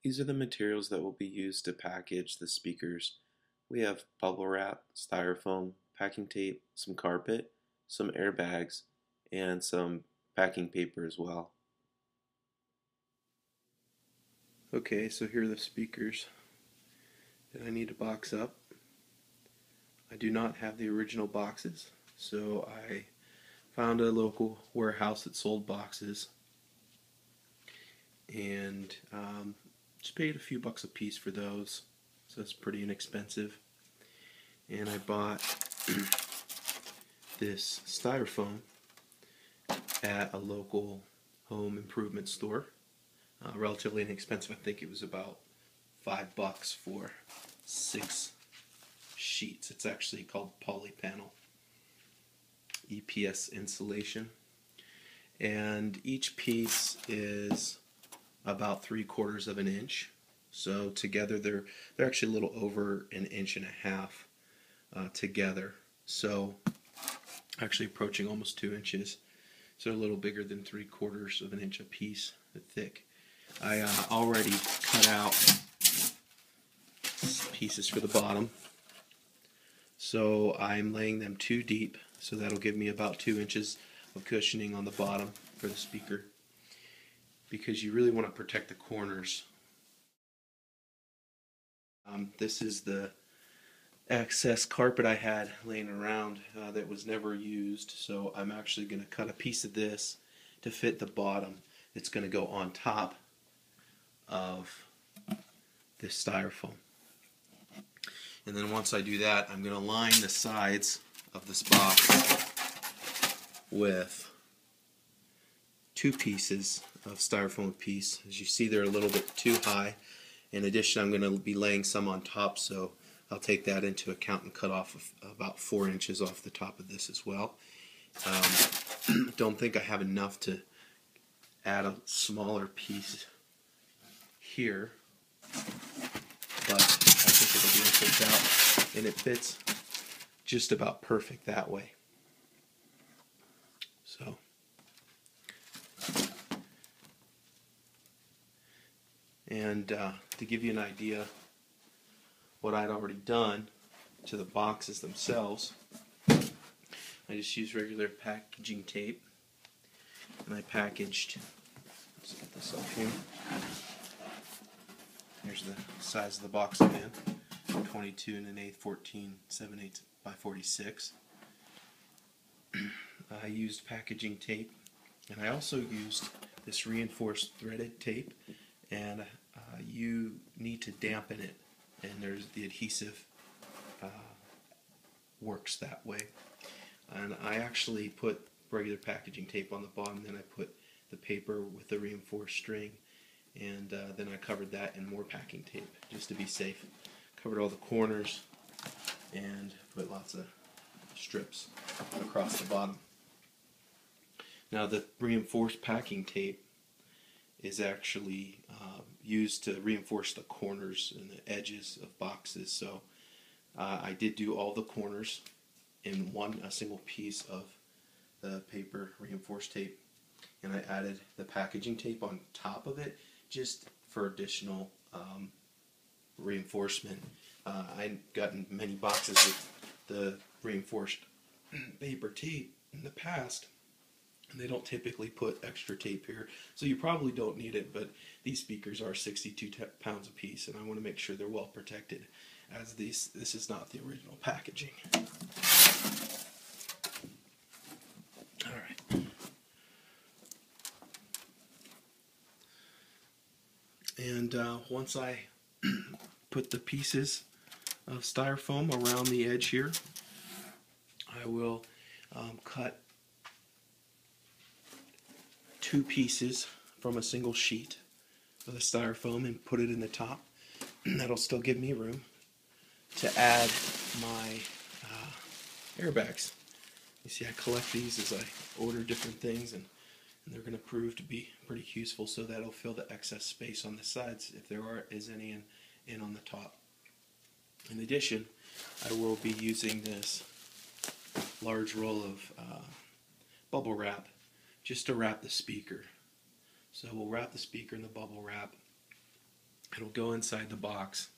These are the materials that will be used to package the speakers. We have bubble wrap, styrofoam, packing tape, some carpet, some airbags, and some packing paper as well. Okay, so here are the speakers that I need to box up. I do not have the original boxes, so I found a local warehouse that sold boxes and just paid a few bucks a piece for those, so it's pretty inexpensive. And I bought this styrofoam at a local home improvement store, relatively inexpensive. I think it was about $5 for 6 sheets. It's actually called polypanel EPS insulation, and each piece is about 3/4 of an inch. So together they're actually a little over 1.5 inches together. So actually approaching almost 2 inches. So a little bigger than 3/4 of an inch a piece thick. I already cut out pieces for the bottom. So I'm laying them 2 deep, so that'll give me about 2 inches of cushioning on the bottom for the speaker, because you really want to protect the corners. This is the excess carpet I had laying around that was never used, so I'm actually going to cut a piece of this to fit the bottom. It's going to go on top of this styrofoam. And then once I do that, I'm going to line the sides of this box with 2 pieces of styrofoam apiece. As you see, they're a little bit too high. In addition, I'm going to be laying some on top, so I'll take that into account and cut off about 4 inches off the top of this as well. Don't think I have enough to add a smaller piece here, but I think it'll be fit out, and it fits just about perfect that way. So and to give you an idea what I'd already done to the boxes themselves, I just used regular packaging tape, and I packaged, let's get this up here. Here's the size of the box again, 22 1/8, 14 7/8 by 46. I used packaging tape, and I also used this reinforced threaded tape, and you need to dampen it, and there's the adhesive works that way. And I actually put regular packaging tape on the bottom, then I put the paper with the reinforced string, and then I covered that in more packing tape just to be safe. Covered all the corners and put lots of strips across the bottom. Now the reinforced packing tape is actually used to reinforce the corners and the edges of boxes. So I did do all the corners in a single piece of the paper reinforced tape, and I added the packaging tape on top of it just for additional reinforcement. I've gotten many boxes with the reinforced paper tape in the past, and they don't typically put extra tape here, so you probably don't need it, but these speakers are 62 pounds a piece, and I want to make sure they're well protected, as this is not the original packaging. Alright. And once I put the pieces of styrofoam around the edge here, I will cut 2 pieces from a single sheet of the styrofoam and put it in the top. That'll still give me room to add my airbags. You see, I collect these as I order different things, and they're going to prove to be pretty useful, so that'll fill the excess space on the sides if there is any, and on the top. In addition, I will be using this large roll of bubble wrap just to wrap the speaker. So we'll wrap the speaker in the bubble wrap, It'll go inside the box,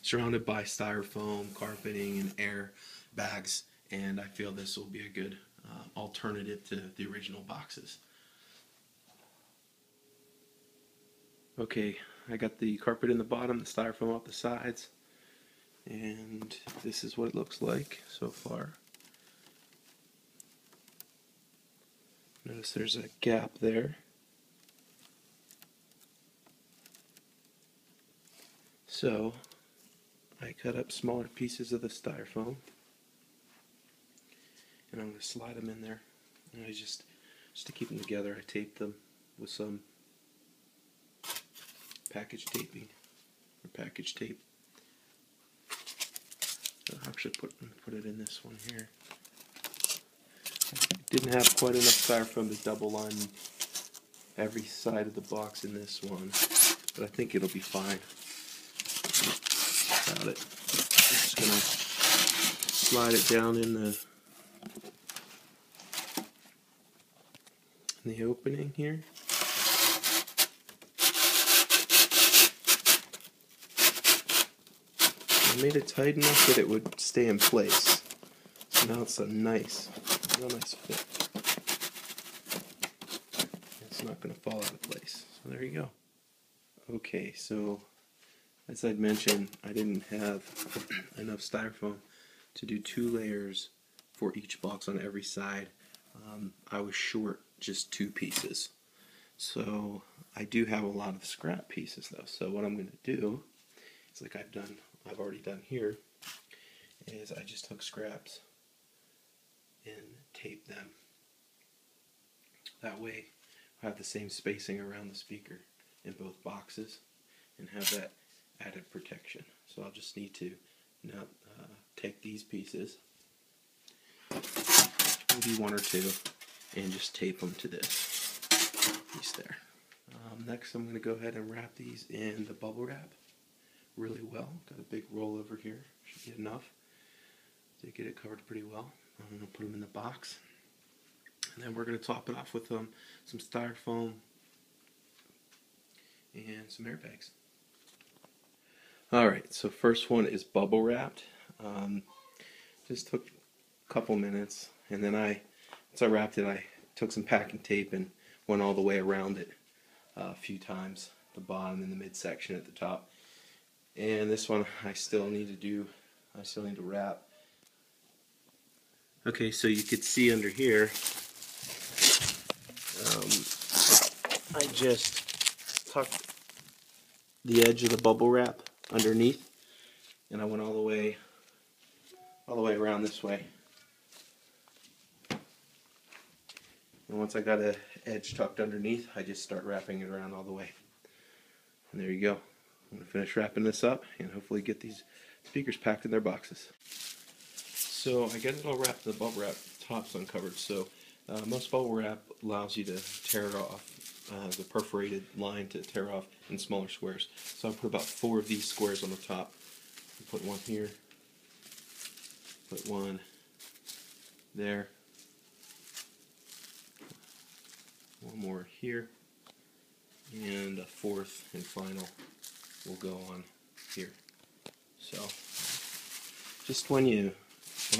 surrounded by styrofoam, carpeting, and air bags, and I feel this will be a good alternative to the original boxes. Okay, I got the carpet in the bottom, the styrofoam up the sides, and this is what it looks like so far. Notice there's a gap there. So I cut up smaller pieces of the styrofoam, and I'm going to slide them in there. And I just to keep them together, I tape them with some package taping or package tape. So I'll actually put it in this one here. I didn't have quite enough styrofoam to double line every side of the box in this one, but I think it'll be fine. About it. I'm just gonna slide it down in the opening here. I made it tight enough that it would stay in place. So now it's a real nice fit. It's not going to fall out of place. So there you go. Okay, so as I'd mentioned, I didn't have enough styrofoam to do 2 layers for each box on every side. I was short just 2 pieces. So I do have a lot of scrap pieces though. So what I'm going to do is, like I've already done here, is I just took scraps and tape them. That way I have the same spacing around the speaker in both boxes and have that added protection. So I'll just need to now take these pieces, maybe 1 or 2, and just tape them to this piece there. Next I'm going to go ahead and wrap these in the bubble wrap really well. Got a big roll over here, should be enough to get it covered pretty well. I'm going to put them in the box, and then we're going to top it off with some styrofoam and some airbags. Alright, so first one is bubble wrapped. Just took a couple minutes, and then once I wrapped it, I took some packing tape and went all the way around it a few times, the bottom and the midsection at the top. And this one I still need to wrap. Okay, so you could see under here, I just tucked the edge of the bubble wrap underneath, and I went all the way around this way. And once I got an edge tucked underneath, I just start wrapping it around all the way. And there you go. I'm going to finish wrapping this up and hopefully get these speakers packed in their boxes. So I got it all wrapped, the bubble wrap top's uncovered. So most bubble wrap allows you to tear it off, the perforated line to tear off in smaller squares. So I put about 4 of these squares on the top. Put one here, put one there, one more here, and a 4th and final will go on here. So just when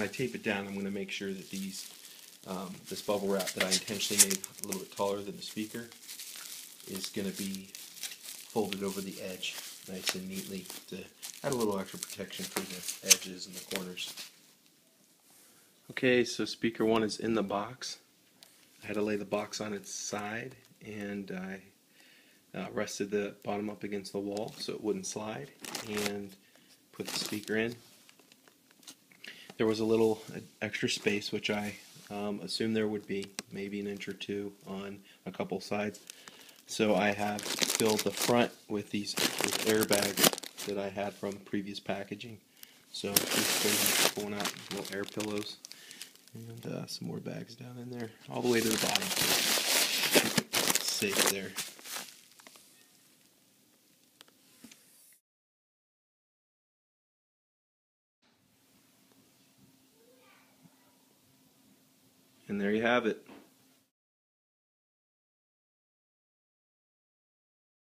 I tape it down, I'm going to make sure that this bubble wrap that I intentionally made a little bit taller than the speaker is going to be folded over the edge nice and neatly to add a little extra protection for the edges and the corners. Okay, so speaker 1 is in the box. I had to lay the box on its side, and I rested the bottom up against the wall so it wouldn't slide, and put the speaker in. There was a little extra space, which I assumed there would be, maybe an inch or 2 on a couple sides. So I have filled the front with these airbags that I had from previous packaging. So just pulling out little air pillows and some more bags down in there, all the way to the bottom. It's safe there. And there you have it.